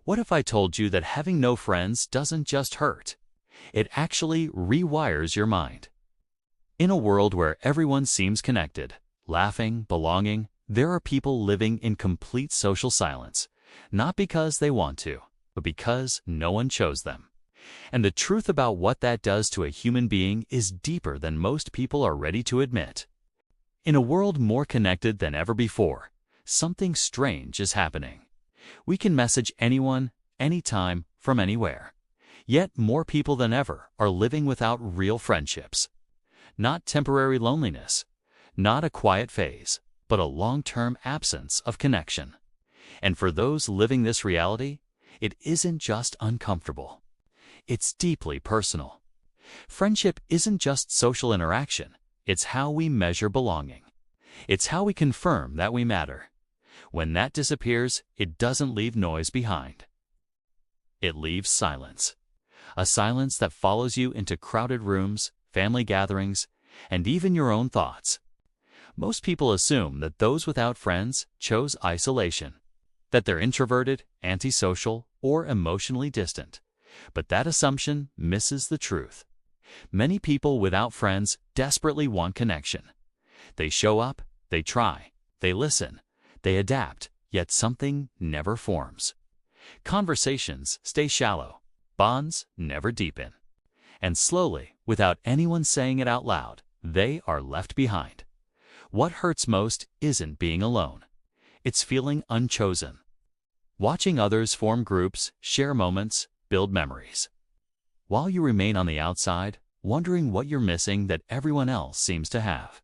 What if I told you that having no friends doesn't just hurt? It actually rewires your mind. In a world where everyone seems connected, laughing, belonging, there are people living in complete social silence, not because they want to, but because no one chose them. And the truth about what that does to a human being is deeper than most people are ready to admit. In a world more connected than ever before, something strange is happening. We can message anyone, anytime, from anywhere. Yet more people than ever are living without real friendships. Not temporary loneliness, not a quiet phase, but a long-term absence of connection. And for those living this reality, it isn't just uncomfortable. It's deeply personal. Friendship isn't just social interaction, it's how we measure belonging. It's how we confirm that we matter. When that disappears, it doesn't leave noise behind. It leaves silence. A silence that follows you into crowded rooms, family gatherings, and even your own thoughts. Most people assume that those without friends chose isolation, that they're introverted, antisocial, or emotionally distant. But that assumption misses the truth. Many people without friends desperately want connection. They show up, they try, they listen, they adapt, yet something never forms. Conversations stay shallow, bonds never deepen. And slowly, without anyone saying it out loud, they are left behind. What hurts most isn't being alone. It's feeling unchosen. Watching others form groups, share moments, build memories. While you remain on the outside, wondering what you're missing that everyone else seems to have.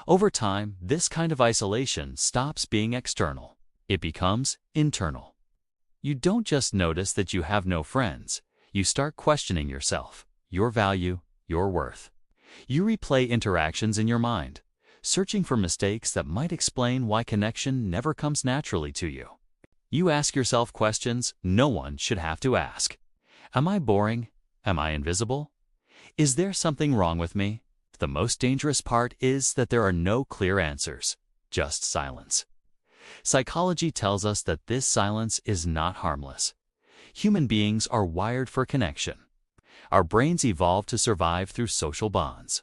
Over time, this kind of isolation stops being external. It becomes internal. You don't just notice that you have no friends. You start questioning yourself, your value, your worth. You replay interactions in your mind, searching for mistakes that might explain why connection never comes naturally to you. You ask yourself questions no one should have to ask. Am I boring? Am I invisible? Is there something wrong with me? The most dangerous part is that there are no clear answers, just silence. Psychology tells us that this silence is not harmless. Human beings are wired for connection. Our brains evolved to survive through social bonds.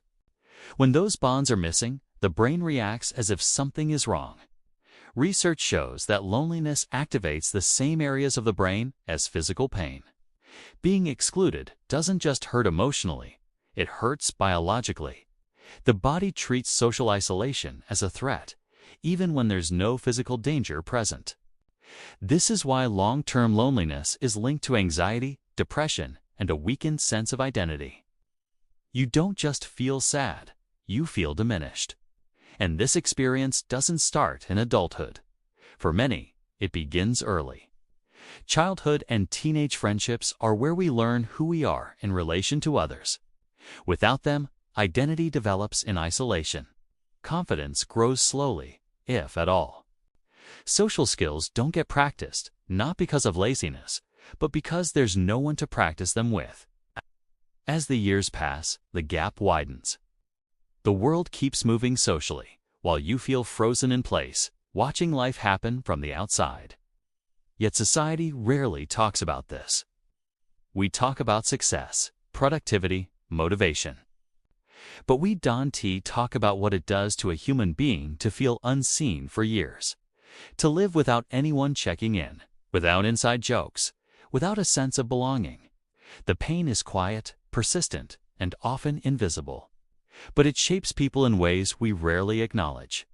When those bonds are missing, the brain reacts as if something is wrong. Research shows that loneliness activates the same areas of the brain as physical pain. Being excluded doesn't just hurt emotionally, it hurts biologically. The body treats social isolation as a threat, even when there's no physical danger present. This is why long-term loneliness is linked to anxiety, depression, and a weakened sense of identity. You don't just feel sad, you feel diminished. And this experience doesn't start in adulthood. For many, it begins early. Childhood and teenage friendships are where we learn who we are in relation to others. Without them, identity develops in isolation. Confidence grows slowly, if at all. Social skills don't get practiced, not because of laziness, but because there's no one to practice them with. As the years pass, the gap widens. The world keeps moving socially, while you feel frozen in place, watching life happen from the outside. Yet society rarely talks about this. We talk about success, productivity, motivation. But we don't talk about what it does to a human being to feel unseen for years, to live without anyone checking in, without inside jokes, without a sense of belonging. The pain is quiet, persistent, and often invisible. But it shapes people in ways we rarely acknowledge.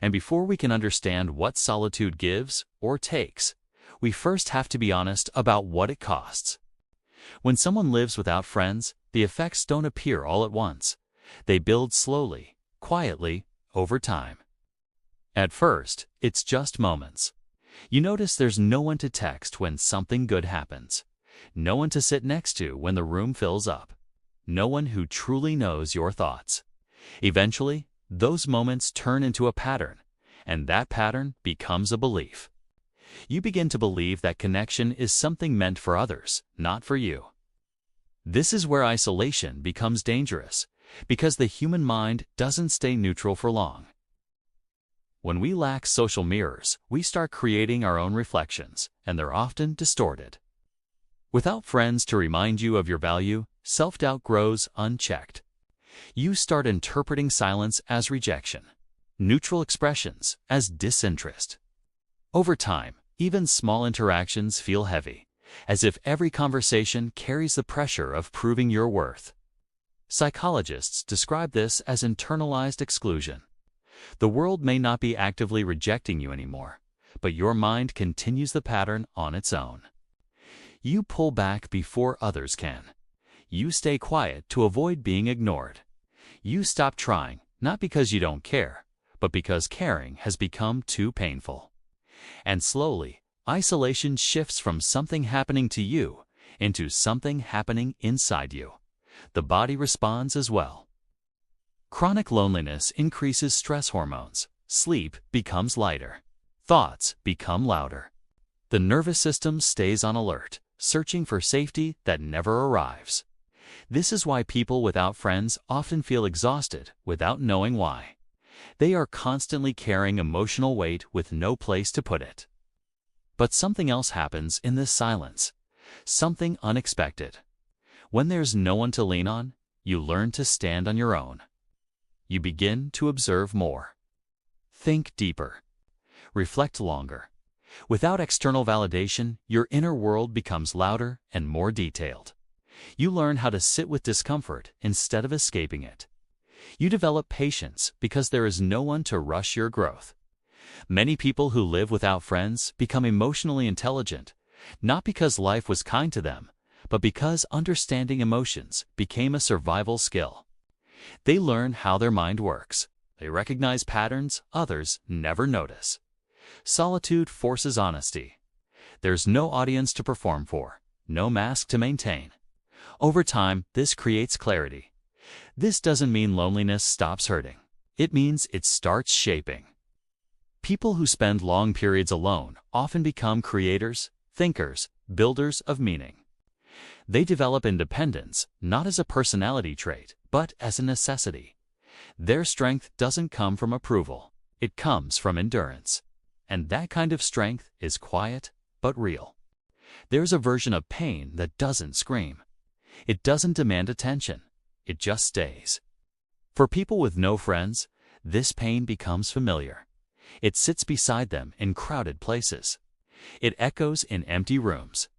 And before we can understand what solitude gives or takes, we first have to be honest about what it costs. When someone lives without friends, the effects don't appear all at once. They build slowly, quietly, over time. At first, it's just moments. You notice there's no one to text when something good happens, no one to sit next to when the room fills up. No one who truly knows your thoughts. Eventually, those moments turn into a pattern, and that pattern becomes a belief. You begin to believe that connection is something meant for others, not for you. This is where isolation becomes dangerous, because the human mind doesn't stay neutral for long. When we lack social mirrors, we start creating our own reflections, and they're often distorted. Without friends to remind you of your value, self-doubt grows unchecked. You start interpreting silence as rejection, neutral expressions as disinterest. Over time, even small interactions feel heavy, as if every conversation carries the pressure of proving your worth. Psychologists describe this as internalized exclusion. The world may not be actively rejecting you anymore, but your mind continues the pattern on its own. You pull back before others can. You stay quiet to avoid being ignored. You stop trying, not because you don't care, but because caring has become too painful. And slowly, isolation shifts from something happening to you into something happening inside you. The body responds as well. Chronic loneliness increases stress hormones. Sleep becomes lighter. Thoughts become louder. The nervous system stays on alert, searching for safety that never arrives. This is why people without friends often feel exhausted without knowing why. They are constantly carrying emotional weight with no place to put it. But something else happens in this silence, something unexpected. When there's no one to lean on, you learn to stand on your own. You begin to observe more. Think deeper. Reflect longer. Without external validation, your inner world becomes louder and more detailed. You learn how to sit with discomfort instead of escaping it. You develop patience because there is no one to rush your growth. Many people who live without friends become emotionally intelligent, not because life was kind to them, but because understanding emotions became a survival skill. They learn how their mind works. They recognize patterns others never notice. Solitude forces honesty. There's no audience to perform for, no mask to maintain. Over time, this creates clarity. This doesn't mean loneliness stops hurting. It means it starts shaping. People who spend long periods alone often become creators, thinkers, builders of meaning. They develop independence not as a personality trait, but as a necessity. Their strength doesn't come from approval. It comes from endurance. And that kind of strength is quiet, but real. There's a version of pain that doesn't scream. It doesn't demand attention. It just stays. For people with no friends, this pain becomes familiar. It sits beside them in crowded places. It echoes in empty rooms.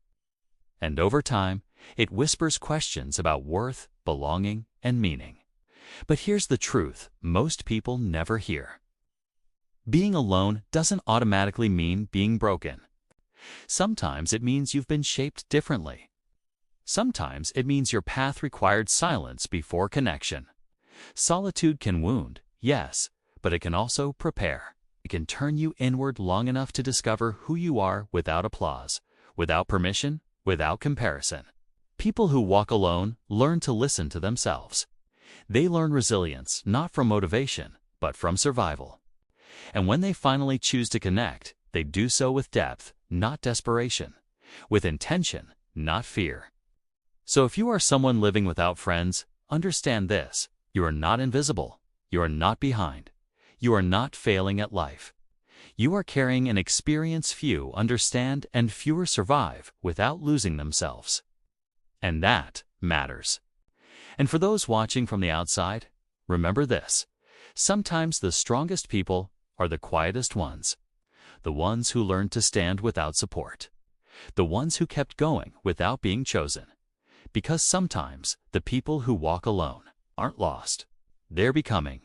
And over time, it whispers questions about worth, belonging, and meaning. But here's the truth most people never hear. Being alone doesn't automatically mean being broken. Sometimes it means you've been shaped differently. Sometimes it means your path required silence before connection. Solitude can wound, yes, but it can also prepare. It can turn you inward long enough to discover who you are without applause, without permission, without comparison. People who walk alone learn to listen to themselves. They learn resilience not from motivation, but from survival. And when they finally choose to connect, they do so with depth, not desperation, with intention, not fear. So if you are someone living without friends, understand this: you are not invisible, you are not behind, you are not failing at life. You are carrying an experience few understand and fewer survive without losing themselves. And that matters. And for those watching from the outside, remember this: sometimes the strongest people are the quietest ones, the ones who learned to stand without support, the ones who kept going without being chosen. Because sometimes the people who walk alone aren't lost, they're becoming.